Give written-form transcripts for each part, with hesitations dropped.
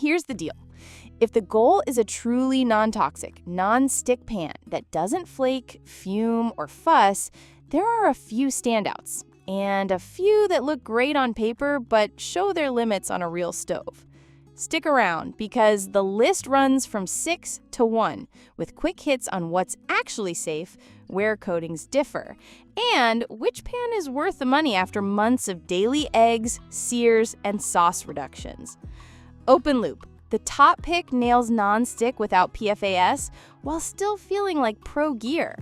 Here's the deal. If the goal is a truly non-toxic, non-stick pan that doesn't flake, fume, or fuss, there are a few standouts, and a few that look great on paper but show their limits on a real stove. Stick around, because the list runs from 6 to 1, with quick hits on what's actually safe, where coatings differ, and which pan is worth the money after months of daily eggs, sears, and sauce reductions. Open loop. The top pick nails non-stick without PFAS while still feeling like pro gear.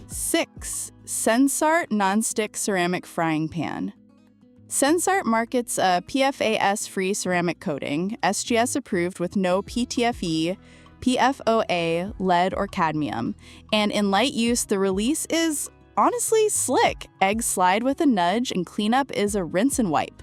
6. SENSARTE Non-Stick Ceramic Frying Pan. SENSARTE markets a PFAS-free ceramic coating, SGS approved with no PTFE, PFOA, lead, or cadmium. And in light use, the release is honestly slick. Eggs slide with a nudge and cleanup is a rinse and wipe.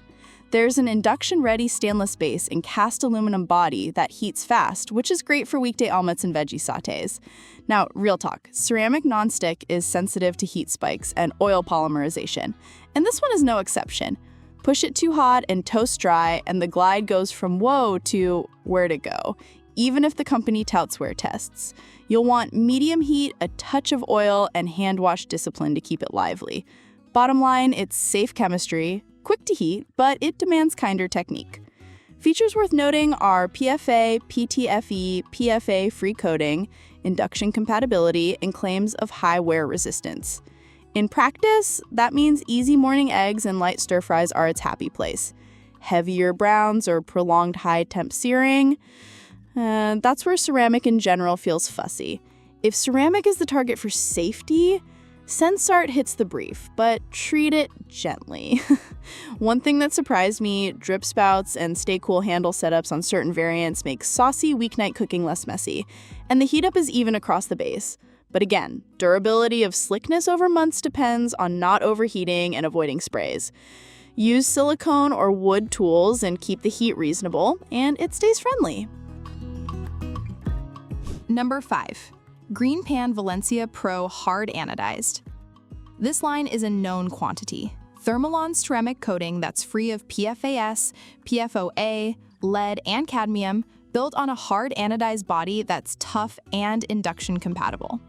There's an induction-ready stainless base and cast aluminum body that heats fast, which is great for weekday omelets and veggie sautés. Now, real talk, ceramic nonstick is sensitive to heat spikes and oil polymerization, and this one is no exception. Push it too hot and toast dry, and the glide goes from whoa to where'd it go, even if the company touts wear tests. You'll want medium heat, a touch of oil, and hand wash discipline to keep it lively. Bottom line, it's safe chemistry, quick to heat, but it demands kinder technique. Features worth noting are PFA, PTFE, PFA-free coating, induction compatibility, and claims of high wear resistance. In practice, that means easy morning eggs and light stir fries are its happy place. Heavier browns or prolonged high-temp searing, that's where ceramic in general feels fussy. If ceramic is the target for safety, SENSARTE hits the brief, but treat it gently. One thing that surprised me, drip spouts and stay cool handle setups on certain variants make saucy weeknight cooking less messy, and the heat up is even across the base. But again, durability of slickness over months depends on not overheating and avoiding sprays. Use silicone or wood tools and keep the heat reasonable, and it stays friendly. Number 5. GreenPan Valencia Pro Hard Anodized. This line is a known quantity. Thermalon ceramic coating that's free of PFAS, PFOA, lead, and cadmium, built on a hard anodized body that's tough and induction compatible.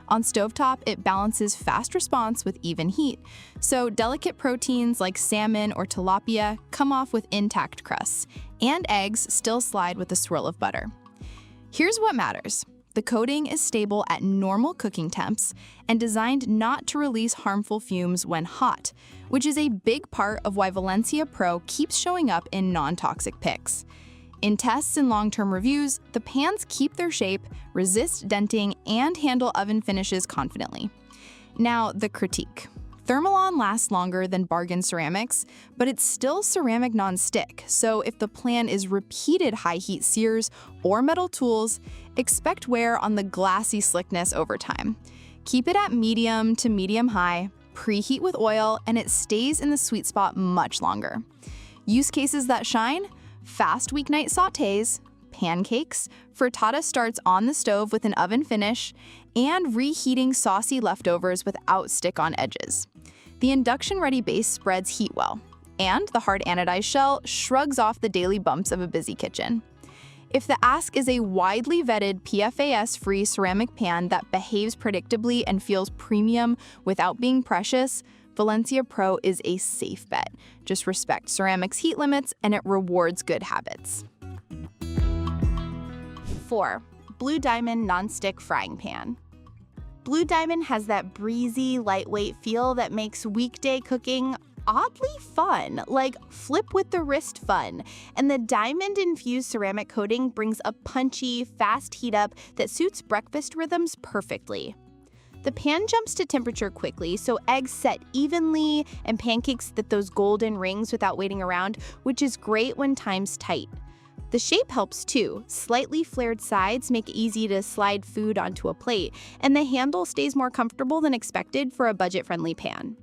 On stovetop, it balances fast response with even heat, so delicate proteins like salmon or tilapia come off with intact crusts, and eggs still slide with a swirl of butter. Here's what matters. The coating is stable at normal cooking temps and designed not to release harmful fumes when hot, which is a big part of why Valencia Pro keeps showing up in non-toxic picks. In tests and long-term reviews, the pans keep their shape, resist denting, and handle oven finishes confidently. Now, the critique. Thermalon lasts longer than bargain ceramics, but it's still ceramic non-stick, so if the plan is repeated high-heat sears or metal tools, expect wear on the glassy slickness over time. Keep it at medium to medium-high, preheat with oil, and it stays in the sweet spot much longer. Use cases that shine: fast weeknight sautés, pancakes, frittata starts on the stove with an oven finish, and reheating saucy leftovers without stick-on edges. The induction-ready base spreads heat well, and the hard anodized shell shrugs off the daily bumps of a busy kitchen. If the ask is a widely vetted PFAS-free ceramic pan that behaves predictably and feels premium without being precious, Valencia Pro is a safe bet. Just respect ceramics heat limits and it rewards good habits. 4. Blue Diamond Nonstick Frying Pan. Blue Diamond has that breezy, lightweight feel that makes weekday cooking oddly fun, like flip with the wrist fun. And the diamond-infused ceramic coating brings a punchy, fast heat up that suits breakfast rhythms perfectly. The pan jumps to temperature quickly, so eggs set evenly and pancakes get those golden rings without waiting around, which is great when time's tight. The shape helps too. Slightly flared sides make it easy to slide food onto a plate, and the handle stays more comfortable than expected for a budget-friendly pan.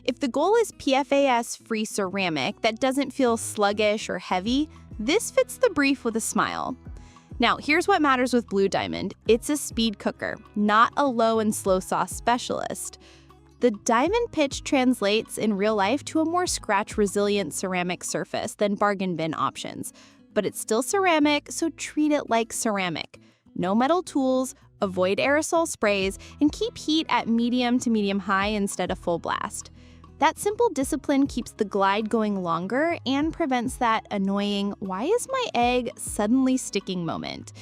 If the goal is PFAS-free ceramic that doesn't feel sluggish or heavy, this fits the brief with a smile. Now, here's what matters with Blue Diamond. It's a speed cooker, not a low and slow sauce specialist. The diamond pitch translates in real life to a more scratch-resilient ceramic surface than bargain bin options. But it's still ceramic, so treat it like ceramic. No metal tools, avoid aerosol sprays, and keep heat at medium to medium-high instead of full blast. That simple discipline keeps the glide going longer and prevents that annoying, "why is my egg suddenly sticking" moment.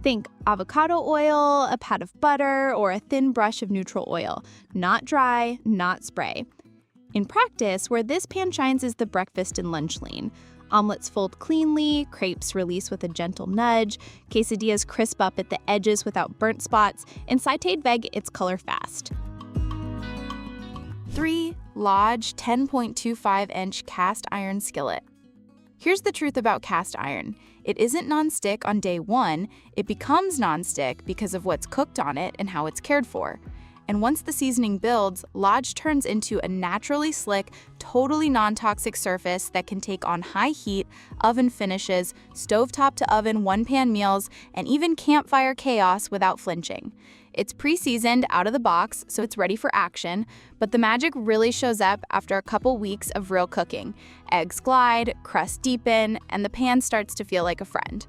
Think avocado oil, a pat of butter, or a thin brush of neutral oil. Not dry, not spray. In practice, where this pan shines is the breakfast and lunch lane. Omelets fold cleanly, crepes release with a gentle nudge, quesadillas crisp up at the edges without burnt spots, and sautéed veg its color fast. 3. Lodge 10.25-inch cast iron skillet. Here's the truth about cast iron. It isn't nonstick on day one, it becomes nonstick because of what's cooked on it and how it's cared for. And once the seasoning builds, Lodge turns into a naturally slick, totally non-toxic surface that can take on high heat, oven finishes, stovetop to oven one-pan meals, and even campfire chaos without flinching. It's pre-seasoned out of the box, so it's ready for action, but the magic really shows up after a couple weeks of real cooking. Eggs glide, crusts deepen, and the pan starts to feel like a friend.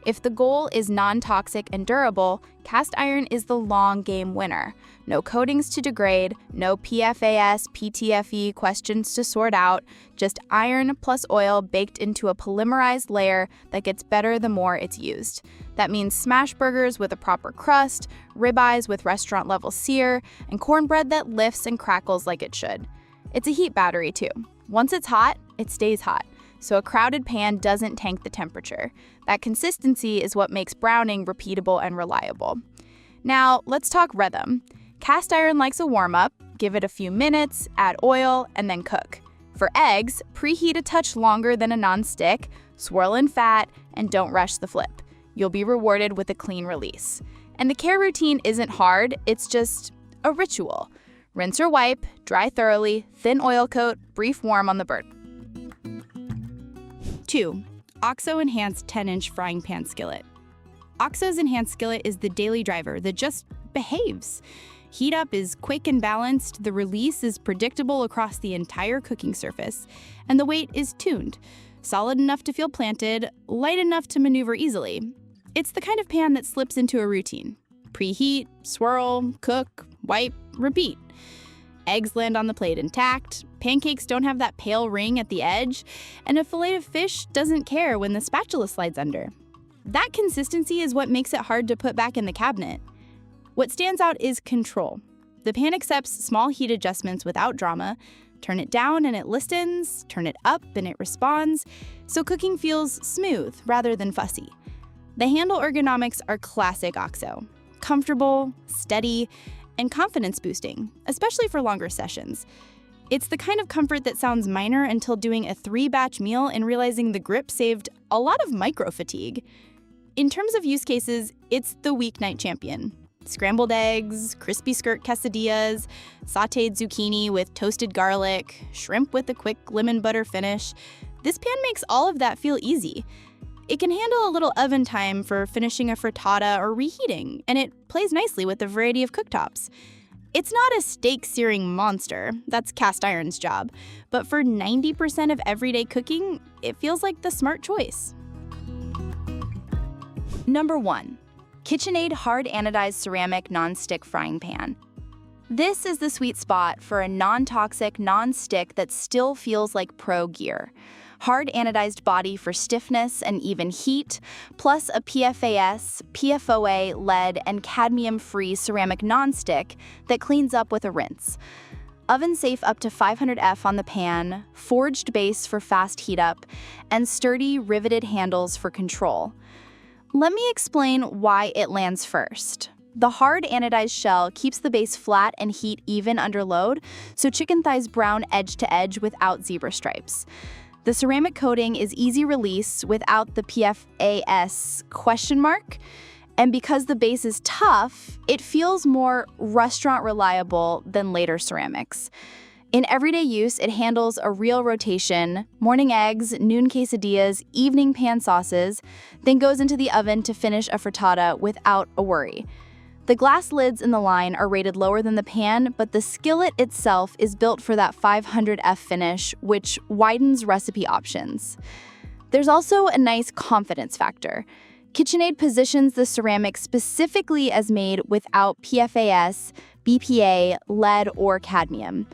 If the goal is non-toxic and durable, cast iron is the long game winner. No coatings to degrade, no PFAS, PTFE questions to sort out, just iron plus oil baked into a polymerized layer that gets better the more it's used. That means smash burgers with a proper crust, ribeyes with restaurant-level sear, and cornbread that lifts and crackles like it should. It's a heat battery too. Once it's hot, it stays hot. So a crowded pan doesn't tank the temperature. That consistency is what makes browning repeatable and reliable. Now, let's talk rhythm. Cast iron likes a warm-up, give it a few minutes, add oil, and then cook. For eggs, preheat a touch longer than a nonstick, swirl in fat, and don't rush the flip. You'll be rewarded with a clean release. And the care routine isn't hard, it's just a ritual. Rinse or wipe, dry thoroughly, thin oil coat, brief warm on the bird. 2. OXO Enhanced 10-inch frying pan skillet. OXO's Enhanced skillet is the daily driver that just behaves. Heat up is quick and balanced, the release is predictable across the entire cooking surface, and the weight is tuned. Solid enough to feel planted, light enough to maneuver easily. It's the kind of pan that slips into a routine. Preheat, swirl, cook, wipe, repeat. Eggs land on the plate intact, pancakes don't have that pale ring at the edge, and a fillet of fish doesn't care when the spatula slides under. That consistency is what makes it hard to put back in the cabinet. What stands out is control. The pan accepts small heat adjustments without drama. Turn it down and it listens, turn it up and it responds, so cooking feels smooth rather than fussy. The handle ergonomics are classic OXO. Comfortable, steady, and confidence boosting, especially for longer sessions. It's the kind of comfort that sounds minor until doing a 3-batch meal and realizing the grip saved a lot of micro-fatigue. In terms of use cases, it's the weeknight champion. Scrambled eggs, crispy skirt quesadillas, sautéed zucchini with toasted garlic, shrimp with a quick lemon butter finish. This pan makes all of that feel easy. It can handle a little oven time for finishing a frittata or reheating, and it plays nicely with a variety of cooktops. It's not a steak searing monster, that's cast iron's job, but for 90% of everyday cooking, it feels like the smart choice. Number 1. KitchenAid Hard Anodized Ceramic Nonstick Frying Pan. This is the sweet spot for a non-toxic non-stick that still feels like pro gear. Hard anodized body for stiffness and even heat, plus a PFAS, PFOA, lead, and cadmium-free ceramic nonstick that cleans up with a rinse. Oven safe up to 500F on the pan, forged base for fast heat up, and sturdy riveted handles for control. Let me explain why it lands first. The hard anodized shell keeps the base flat and heat even under load, so chicken thighs brown edge to edge without zebra stripes. The ceramic coating is easy release without the PFAS question mark, and because the base is tough, it feels more restaurant reliable than later ceramics. In everyday use, it handles a real rotation, morning eggs, noon quesadillas, evening pan sauces, then goes into the oven to finish a frittata without a worry. The glass lids in the line are rated lower than the pan, but the skillet itself is built for that 500F finish, which widens recipe options. There's also a nice confidence factor. KitchenAid positions the ceramic specifically as made without PFAS, BPA, lead, or cadmium.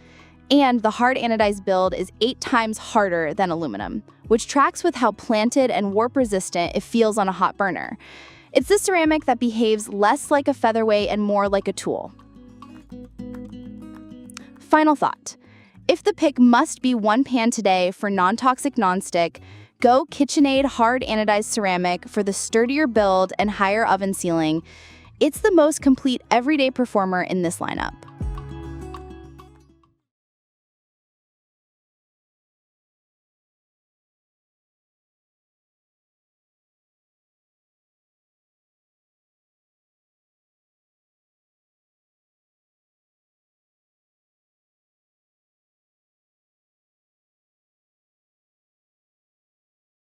And the hard anodized build is 8 times harder than aluminum, which tracks with how planted and warp-resistant it feels on a hot burner. It's the ceramic that behaves less like a featherweight and more like a tool. Final thought. If the pick must be one pan today for non-toxic nonstick, go KitchenAid hard anodized ceramic for the sturdier build and higher oven sealing. It's the most complete everyday performer in this lineup.